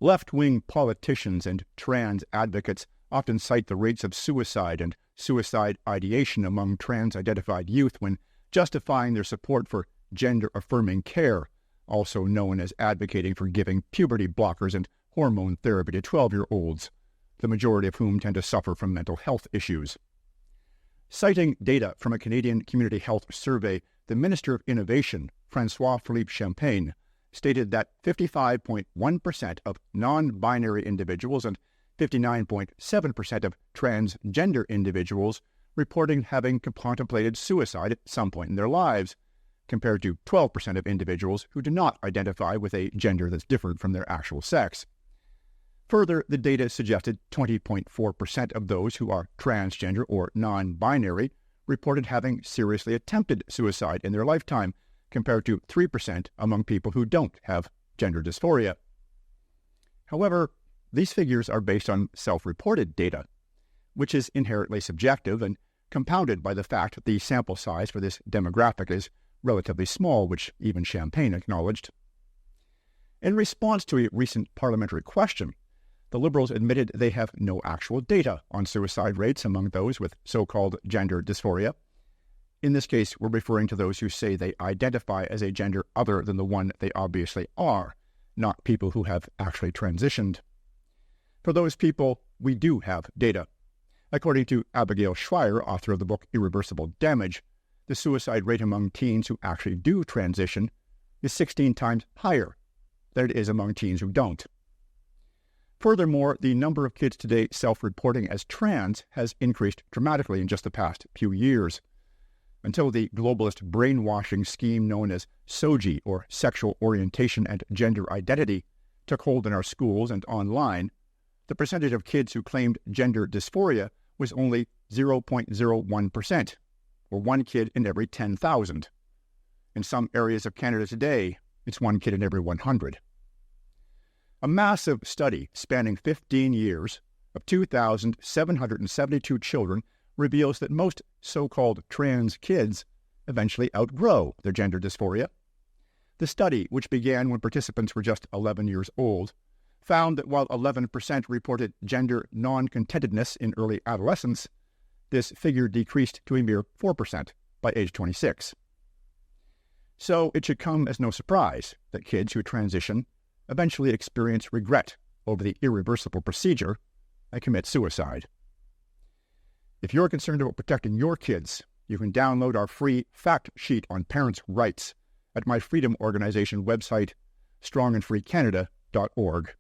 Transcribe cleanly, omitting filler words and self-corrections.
Left-wing politicians and trans advocates often cite the rates of suicide and suicide ideation among trans-identified youth when justifying their support for gender-affirming care, also known as advocating for giving puberty blockers and hormone therapy to 12-year-olds, the majority of whom tend to suffer from mental health issues. Citing data from a Canadian community health survey, the Minister of Innovation, François-Philippe Champagne, stated that 55.1% of non-binary individuals and 59.7% of transgender individuals reporting having contemplated suicide at some point in their lives, compared to 12% of individuals who do not identify with a gender that's different from their actual sex. Further, the data suggested 20.4% of those who are transgender or non-binary reported having seriously attempted suicide in their lifetime, compared to 3% among people who don't have gender dysphoria. However, these figures are based on self-reported data, which is inherently subjective and compounded by the fact that the sample size for this demographic is relatively small, which even Champagne acknowledged. In response to a recent parliamentary question, the Liberals admitted they have no actual data on suicide rates among those with so-called gender dysphoria. In this case, we're referring to those who say they identify as a gender other than the one they obviously are, not people who have actually transitioned. For those people, we do have data. According to Abigail Schreier, author of the book Irreversible Damage, the suicide rate among teens who actually do transition is 16 times higher than it is among teens who don't. Furthermore, the number of kids today self-reporting as trans has increased dramatically in just the past few years. Until the globalist brainwashing scheme known as SOGI, or Sexual Orientation and Gender Identity, took hold in our schools and online, the percentage of kids who claimed gender dysphoria was only 0.01%, or one kid in every 10,000. In some areas of Canada today, it's one kid in every 100. A massive study spanning 15 years of 2,772 children reveals that most so-called trans kids eventually outgrow their gender dysphoria. The study, which began when participants were just 11 years old, found that while 11% reported gender non-contentedness in early adolescence, this figure decreased to a mere 4% by age 26. So it should come as no surprise that kids who transition eventually experience regret over the irreversible procedure and commit suicide. If you're concerned about protecting your kids, you can download our free fact sheet on parents' rights at my freedom organization website, strongandfreecanada.org.